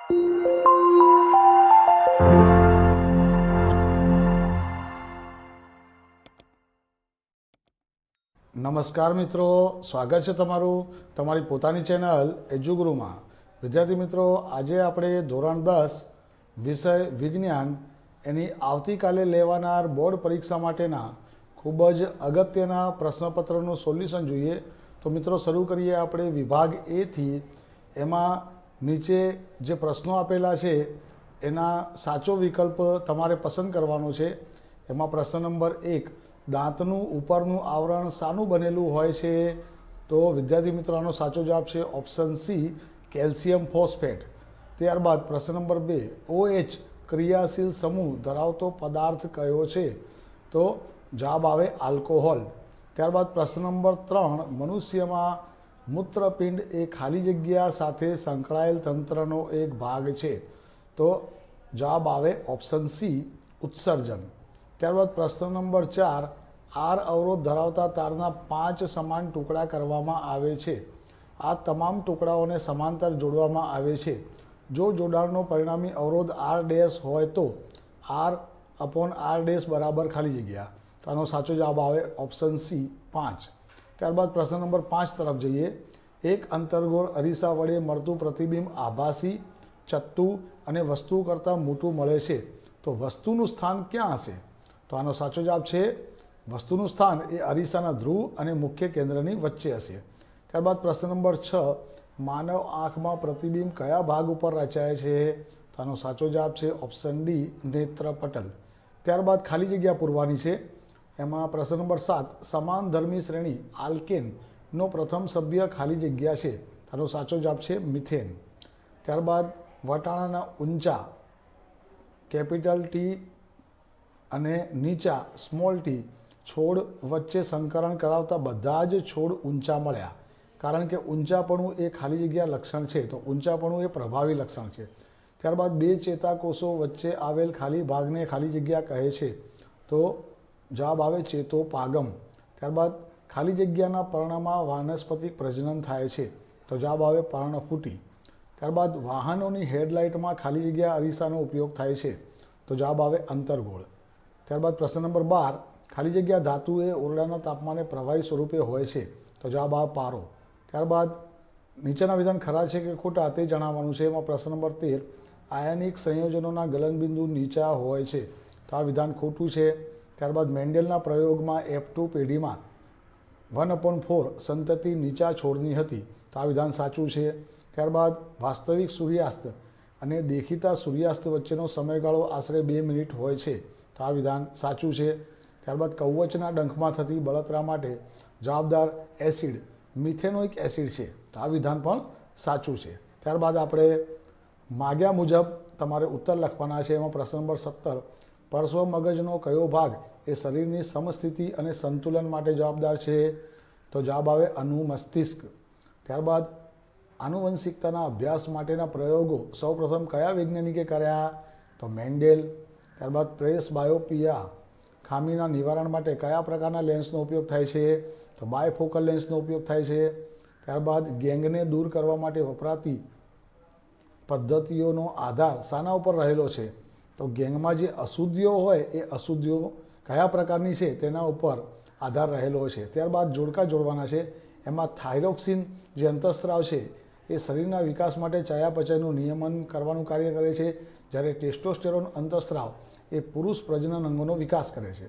નમસ્કાર મિત્રો, સ્વાગત છે તમારું તમારી પોતાની ચેનલ એજ્યુગુરુમાં। વિદ્યાર્થી મિત્રો, આજે આપણે ધોરણ 10 વિષય વિજ્ઞાન એની આવતીકાલે લેવાનાર બોર્ડ પરીક્ષા માટેના ખૂબ જ અગત્યના પ્રશ્નપત્રનું સોલ્યુશન જોઈએ। તો મિત્રો શરૂ કરીએ આપણે વિભાગ એ થી। એમાં નીચે જે પ્રશ્નો આપેલા છે એના સાચો વિકલ્પ તમારે પસંદ કરવાનો છે। એમાં પ્રશ્ન નંબર 1, દાંતનું ઉપરનું આવરણ શાનું બનેલું હોય છે? તો વિદ્યાર્થી મિત્રો આનો સાચો જવાબ છે ઓપ્શન સી, કેલ્શિયમ ફોસ્ફેટ। ત્યારબાદ પ્રશ્ન નંબર 2, OH ક્રિયાશીલ સમૂહ ધરાવતો પદાર્થ કયો છે? તો જવાબ આવે આલ્કોહોલ। ત્યારબાદ પ્રશ્ન નંબર 3, મનુષ્યમાં મૂત્રપિંડ એ ખાલી જગ્યા સાથે સંકળાયેલ તંત્રનો એક ભાગ છે। તો જવાબ આવે ઓપ્શન સી, ઉત્સર્જન। ત્યારબાદ પ્રશ્ન નંબર 4, આર અવરોધ ધરાવતા તારના 5 સમાન ટુકડા કરવામાં આવે છે। આ તમામ ટુકડાઓને સમાંતર જોડવામાં આવે છે। જો જોડાણનો પરિણામી અવરોધ આર ડેશ હોય તો આર અપોન આર ડેશ બરાબર ખાલી જગ્યા। તો આનો સાચો જવાબ આવે ઓપ્શન સી, 5। ત્યારબાદ પ્રશ્ન નંબર 5 તરફ જઈએ। એક અંતર્ગોળ અરીસા વડે મળતું પ્રતિબિંબ આભાસી, ચત્તુ અને વસ્તુ કરતાં મોટું મળે છે, તો વસ્તુનું સ્થાન ક્યાં હશે? તો આનો સાચો જવાબ છે વસ્તુનું સ્થાન એ અરીસાના ધ્રુવ અને મુખ્ય કેન્દ્રની વચ્ચે હશે। ત્યારબાદ પ્રશ્ન નંબર 6, માનવ આંખમાં પ્રતિબિંબ કયા ભાગ ઉપર રચાય છે? તો આનો સાચો જવાબ છે ઓપ્શન ડી, નેત્રપટલ। ત્યારબાદ ખાલી જગ્યા પૂરવાની છે। એમાં પ્રશ્ન નંબર 7, સમાન ધર્મી શ્રેણી આલ્કેનનો પ્રથમ સભ્ય ખાલી જગ્યા છે। આનો સાચો જવાબ છે મિથેન। ત્યારબાદ વટાણાના ઊંચા કેપિટલ ટી અને નીચા સ્મોલ ટી છોડ વચ્ચે સંકરણ કરાવતા બધા જ છોડ ઊંચા મળ્યા, કારણ કે ઊંચાપણું એ ખાલી જગ્યા લક્ષણ છે, તો ઊંચાપણું એ પ્રભાવી લક્ષણ છે। ત્યારબાદ 2 ચેતાકોષો વચ્ચે આવેલ ખાલી ભાગને ખાલી જગ્યા કહે છે, તો જવાબ આવે ચેતોપાગમ। ત્યારબાદ ખાલી જગ્યાના પર્ણમાં વાનસ્પતિક પ્રજનન થાય છે, તો જવાબ આવે પર્ણફૂટી। ત્યારબાદ વાહનોની હેડલાઇટમાં ખાલી જગ્યા અરીસાનો ઉપયોગ થાય છે, તો જવાબ આવે અંતર્ગોળ। ત્યારબાદ પ્રશ્ન નંબર 12, ખાલી જગ્યા ધાતુ એ ઓરડાના તાપમાને પ્રવાહી સ્વરૂપે હોય છે, તો જવાબ આવે પારો। ત્યારબાદ નીચેના વિધાન ખરા છે કે ખોટા તે જણાવવાનું છે। એમાં પ્રશ્ન નંબર 13, આયનિક સંયોજનોના ગલનબિંદુ નીચા હોય છે, તો આ વિધાન ખોટું છે। ત્યારબાદ મેન્ડેલના પ્રયોગમાં F2 પેઢીમાં 1/4 સંતતિ નીચા છોડની હતી, તો આ વિધાન સાચું છે। ત્યારબાદ વાસ્તવિક સૂર્યાસ્ત અને દેખીતા સૂર્યાસ્ત વચ્ચેનો સમયગાળો આશરે 2 મિનિટ હોય છે, તો આ વિધાન સાચું છે। ત્યારબાદ કવચના ડંખમાં થતી બળતરા માટે જવાબદાર એસિડ મિથેનોઇક એસિડ છે, તો આ વિધાન પણ સાચું છે। ત્યારબાદ આપણે માગ્યા મુજબ તમારે ઉત્તર લખવાના છે। એમાં પ્રશ્ન નંબર 17, પરસ્વ મગજનો કયો ભાગ એ શરીરની સમસ્થિતિ અને સંતુલન માટે જવાબદાર છે? તો જવાબ આવે અનુમસ્તિષ્ક। ત્યારબાદ આનુવંશિકતાના અભ્યાસ માટેના પ્રયોગો સૌપ્રથમ કયા વૈજ્ઞાનિકે કર્યા? તો મેન્ડેલ। ત્યારબાદ પ્રેસબાયોપિયા ખામીના નિવારણ માટે કયા પ્રકારના લેન્સનો ઉપયોગ થાય છે? તો બાયફોકલ લેન્સનો ઉપયોગ થાય છે। ત્યારબાદ ગેંગને દૂર કરવા માટે વપરાતી પદ્ધતિઓનો આધાર શાના ઉપર રહેલો છે? તો ગેંગમાં જે અશુદ્ધિઓ હોય એ અશુદ્ધિઓ કયા પ્રકારની છે તેના ઉપર આધાર રહેલો છે। ત્યારબાદ જોડકા જોડવાના છે। એમાં થાઇરોક્સિન જે અંતઃસ્ત્રાવ છે એ શરીરના વિકાસ માટે ચયાપચયનું નિયમન કરવાનું કાર્ય કરે છે, જ્યારે ટેસ્ટોસ્ટેરોન અંતઃસ્ત્રાવ એ પુરુષ પ્રજનન અંગોનો વિકાસ કરે છે।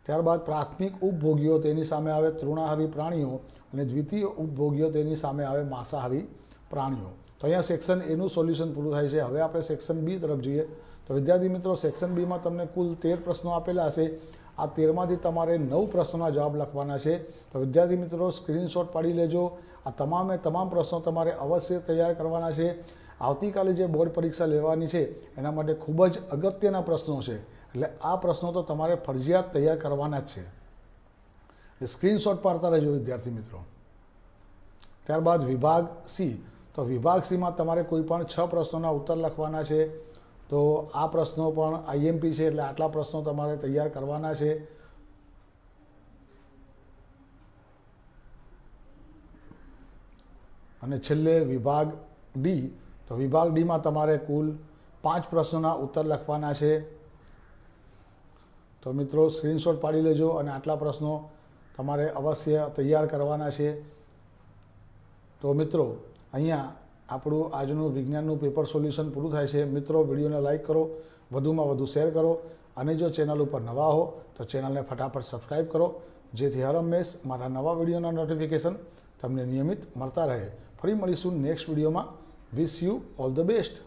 ત્યારબાદ પ્રાથમિક ઉપભોગીઓ તેની સામે આવે તૃણાહારી પ્રાણીઓ અને દ્વિતીય ઉપભોગીઓ તેની સામે આવે માંસાહારી પ્રાણીઓ। તો અહીંયા સેક્શન એનું સોલ્યુશન પૂરું થાય છે। હવે આપણે સેક્શન બી તરફ જઈએ। તો વિદ્યાર્થી મિત્રો, સેક્શન બીમાં તમને કુલ 13 પ્રશ્નો આપેલા હશે। આ 13માંથી તમારે 9 પ્રશ્નોના જવાબ લખવાના છે। તો વિદ્યાર્થી મિત્રો સ્ક્રીનશોટ પાડી લેજો। આ તમામે તમામ પ્રશ્નો તમારે અવશ્ય તૈયાર કરવાના છે। આવતીકાલે જે બોર્ડ પરીક્ષા લેવાની છે એના માટે ખૂબ જ અગત્યના પ્રશ્નો છે, એટલે આ પ્રશ્નો તો તમારે ફરજિયાત તૈયાર કરવાના જ છે। સ્ક્રીનશોટ પાડતા રહેજો વિદ્યાર્થી મિત્રો। ત્યારબાદ વિભાગ સી। તો વિભાગ સીમાં તમારે કોઈ પણ 6 પ્રશ્નોના ઉત્તર લખવાના છે। તો આ પ્રશ્નો પણ આઈએમપી છે, એટલે આટલા પ્રશ્નો તમારે તૈયાર કરવાના છે। અને છેલ્લે વિભાગ ડી, તો વિભાગ ડીમાં તમારે કુલ 5 પ્રશ્નોના ઉત્તર લખવાના છે. તો મિત્રો સ્ક્રીનશોટ પાડી લેજો અને આટલા પ્રશ્નો તમારે અવશ્ય તૈયાર કરવાના છે. તો મિત્રો અહીંયા આપણું આજનું વિજ્ઞાનનું પેપર સોલ્યુશન પૂરું થાય છે. મિત્રો વિડીયોને લાઇક કરો, વધુમાં વધુ શેર કરો અને જો ચેનલ ઉપર નવા હો તો ચેનલને ફટાફટ સબસ્ક્રાઈબ કરો, જેથી હર હંમેશ મારા નવા વિડીયોના નોટિફિકેશન તમને નિયમિત મળતા રહે. ફરી મળીશું નેક્સ્ટ વિડીયોમાં. Wish you all the best.